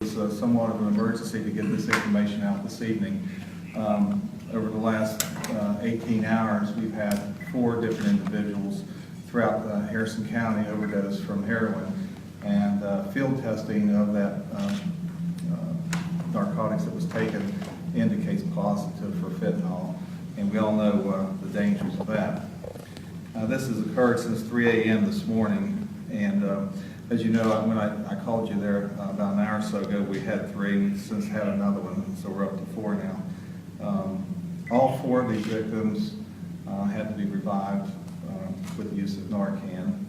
It's somewhat of an emergency to get this information out this evening. Over the last 18 hours, we've had 4 different individuals throughout Harrison County overdose from heroin, and field testing of that narcotics that was taken indicates positive for fentanyl, and we all know the dangers of that. This has occurred since 3 a.m. this morning, and as you know, when I called you there about an hour or so ago, we had 3, and we've since had another one, so we're up to 4 now. All 4 of these victims had to be revived with the use of Narcan.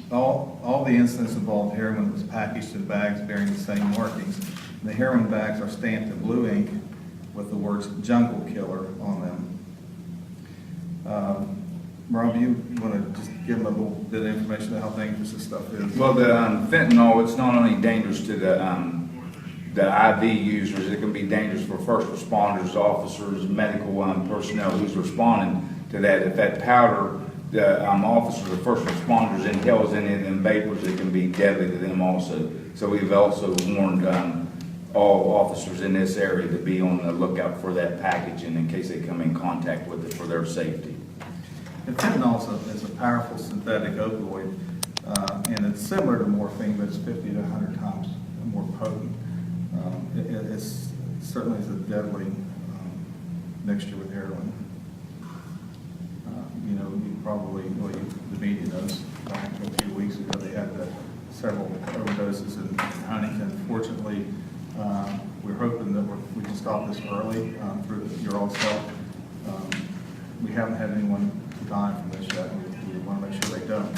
All the incidents involved heroin that was packaged in bags bearing the same markings. The heroin bags are stamped in blue ink with the words "Jungle Killer" on them. Rob, you want to just give them a little bit of information on how dangerous this stuff is? Well, the fentanyl, it's not only dangerous to the IV users, it can be dangerous for first responders, officers, medical personnel who's responding to that. If that powder, the officers or first responders inhales any of them vapors, it can be deadly to them also. So we've also warned all officers in this area to be on the lookout for that packaging in case they come in contact with it for their safety. And fentanyl is a powerful synthetic opioid, and it's similar to morphine, but it's 50 to 100 times more potent. It's certainly is a deadly mixture with heroin. You know, you probably, the media knows, back a few weeks ago, they had several overdoses in Huntington. Fortunately, we're hoping that we can stop this early through your all's help. We haven't had anyone die from this yet, and we want to make sure they don't.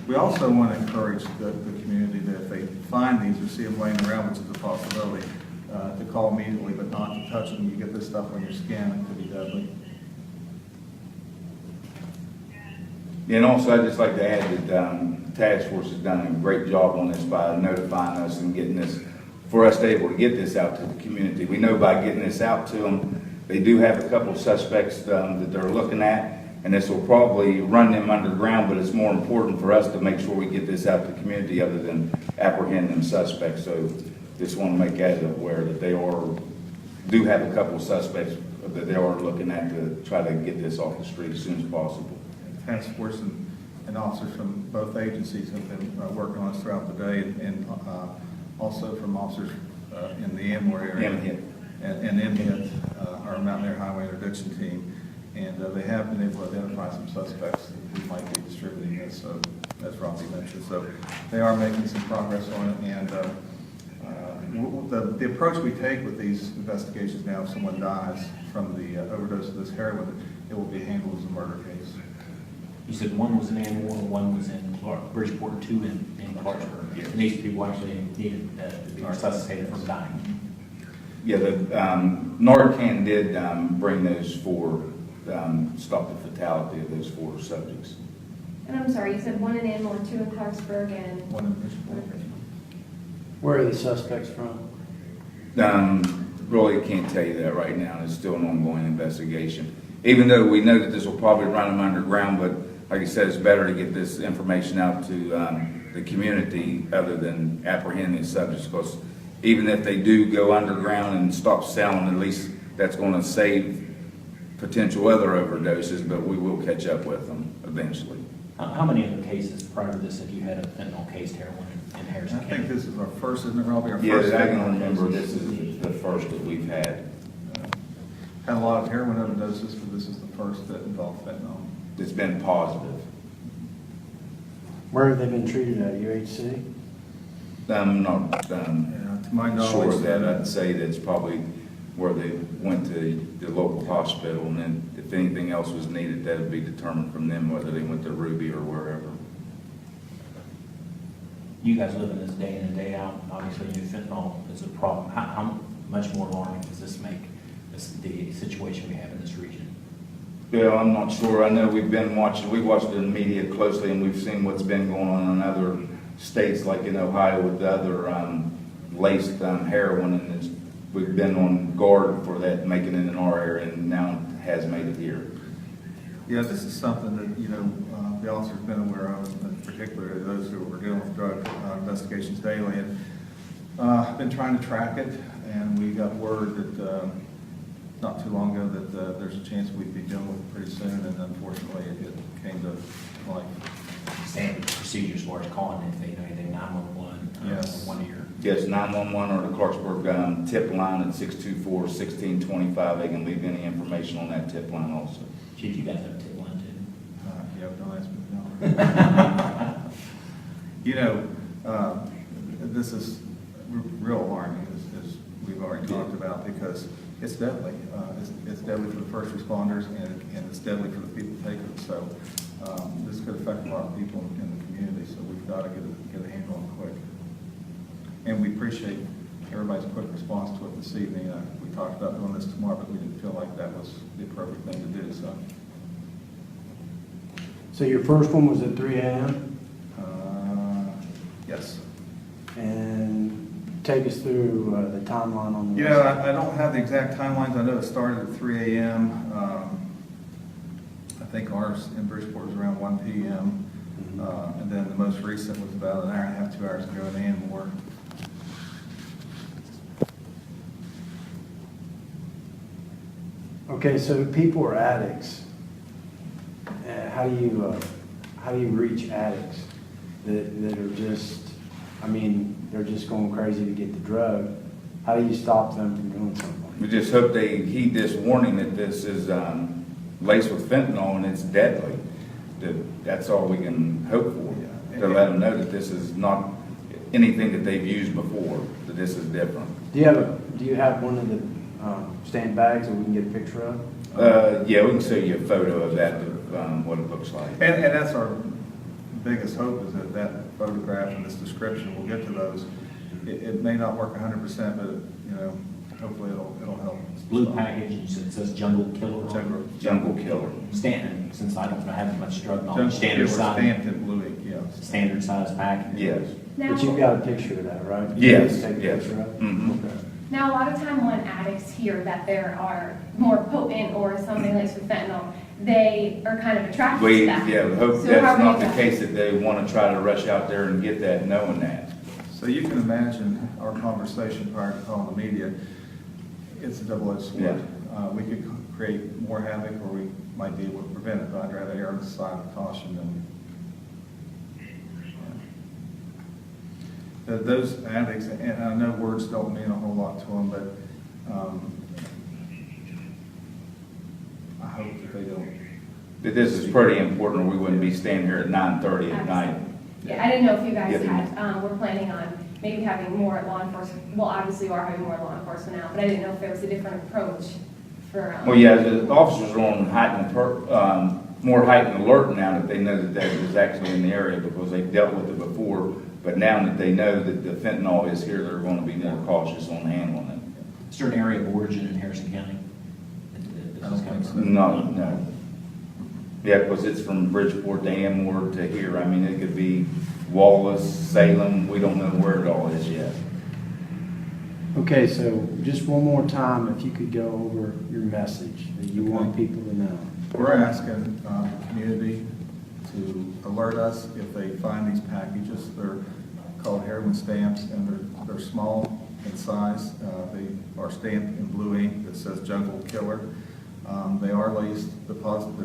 We also want to encourage the community that if they find these or see them laying around, which is a possibility, to call immediately, but not to touch them. You get this stuff on your skin, it could be deadly. And also, I'd just like to add that the task force has done a great job on this by notifying us and getting this, for us to be able to get this out to the community. We know by getting this out to them, they do have a couple of suspects that they're looking at, and this will probably run them underground, but it's more important for us to make sure we get this out to the community other than apprehend them suspects. So just want to make that aware that they do have a couple of suspects that they are looking at to try to get this off the street as soon as possible. Task force and officers from both agencies have been working on this throughout the day, and also from officers in the Amway area and MHIT, our Mountain Air Highway Interdiction Team, and they have been able to identify some suspects who might be distributing this, so as Robbie mentioned. So they are making some progress on it, and the approach we take with these investigations now, if someone dies from the overdose of this heroin, it will be handled as a murder case. You said one was in Anmore, one was in Bridgeport, 2 in Clarksburg. And these people actually needed to be resuscitated from dying. Yeah, the Narcan did bring those 4, stop the fatality of those 4 subjects. And I'm sorry, you said 1 in Anmore, 2 in Clarksburg, and One in Bridgeport. Where are the suspects from? Really can't tell you that right now. It's still an ongoing investigation. Even though we know that this will probably run them underground, but like I said, it's better to get this information out to the community other than apprehend these subjects, because even if they do go underground and stop selling, at least that's going to save potential other overdoses, but we will catch up with them eventually. How many other cases prior to this have you had a fentanyl cased heroin in Harrison I County? think this is our first, isn't it, Robbie? Our Yes, first I can fentanyl remember case. this is the first that we've had. Had a lot of heroin overdoses, but this is the first that involved fentanyl. It's been positive. Where have they been treated at, UHC? I'm not To my sure knowledge, of that. I'd say that's probably where they went to the local hospital, and then if anything else was needed, that would be determined from them, whether they went to Ruby or wherever. You guys live in this day in and day out. Obviously, new fentanyl is a problem. How much more alarming does this make the situation we have in this region? Yeah, I'm not sure. I know we watched the media closely, and we've seen what's been going on in other states, like in Ohio with the other laced heroin, and we've been on guard for that making it in our area, and now it has made it here. Yeah, this is something that, the officer's been aware of, in particular those who are dealing with drug investigations daily. And I've been trying to track it, and we got word that not too long ago that there's a chance we'd be dealing with it pretty soon, and unfortunately it came to light. Standard procedures as far as calling if they know anything, 911. Yes. One of your, Yes, 911 or the Clarksburg tip line at 624-1625. They can leave any information on that tip line also. Chief, you guys have a tip line too? Yeah, don't ask me. This is real alarming, as we've already talked about, because it's deadly. It's deadly for the first responders, and it's deadly for the people taking it. So this could affect a lot of people in the community, so we've got to get a handle on it quick. And we appreciate everybody's quick response to it this evening. We talked about doing this tomorrow, but we didn't feel like that was the appropriate thing to do, so. So your first one was at 3 a.m.? Yes. And take us through the timeline on the. I don't have the exact timelines. I know it started at 3 a.m. I think ours in Bridgeport was around 1 p.m. And then the most recent was about an hour and a half, 2 hours ago in Anmore. Okay, so people are addicts. How do you reach addicts that are just, they're just going crazy to get the drug? How do you stop them from doing something? We just hope they heed this warning that this is laced with fentanyl and it's deadly. That's all we can hope for, to let them know that this is not anything that they've used before, that this is different. Do you have one of the stand bags that we can get a picture of? Yeah, we can show you a photo of that, what it looks like. And that's our biggest hope, is that photograph and this description, we'll get to those. It may not work 100%, but, hopefully it'll help. Blue package, and it says Jungle Killer. Jungle Killer. Standard, since I don't have much drug knowledge, standard size. Stamped in blue ink, yes. Standard size package. Yes. Now, But you've got a picture of that, right? Yes, Take a yes. picture of it? Mhm. Okay. now, a lot of time when addicts hear that there are more potent or something laced with fentanyl, they are kind of attracted to that. We hope So that's how are not you the guys- case, that they want to try to rush out there and get that knowing that. So you can imagine our conversation prior to calling the media. It's a double-edged sword. Yeah. We could create more havoc, or we might be able to prevent it, but I'd rather err on the side of caution than. Those addicts, and I know words don't mean a whole lot to them, but I hope that they don't. That this is pretty important, or we wouldn't be standing here at 9:30 at night. Yeah, I didn't know if you guys Yeah. were planning on maybe having more law enforcement. Well, obviously you are having more law enforcement now, but I didn't know if there was a different approach for. Well, yeah, the officers are on more heightened alert now that they know that is actually in the area, because they've dealt with it before. But now that they know that the fentanyl is here, they're going to be more cautious on handling it. Is there an area of origin in Harrison County? I don't think so. No. Yeah, because it's from Bridgeport to Anmore to here. It could be Wallace, Salem. We don't know where it all is yet. Okay, so just one more time, if you could go over your message that you want people to know. We're asking the community to alert us if they find these packages. They're called heroin stamps, and they're small in size. They are stamped in blue ink that says Jungle Killer. They are laced. The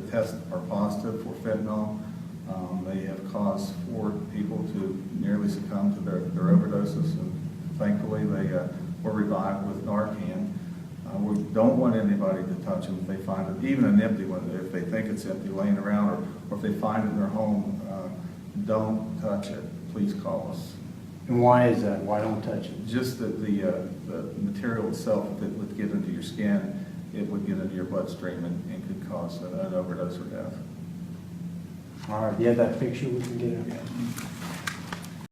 tests are positive for fentanyl. They have caused 4 people to nearly succumb to their overdoses, and thankfully they were revived with Narcan. We don't want anybody to touch them if they find it, even an empty one, if they think it's empty laying around, or if they find it in their home. Don't touch it. Please call us. And why is that? Why don't touch it? Just that the material itself, if it would get into your skin, it would get into your bloodstream and could cause an overdose or death. All right, do you have that picture we can get?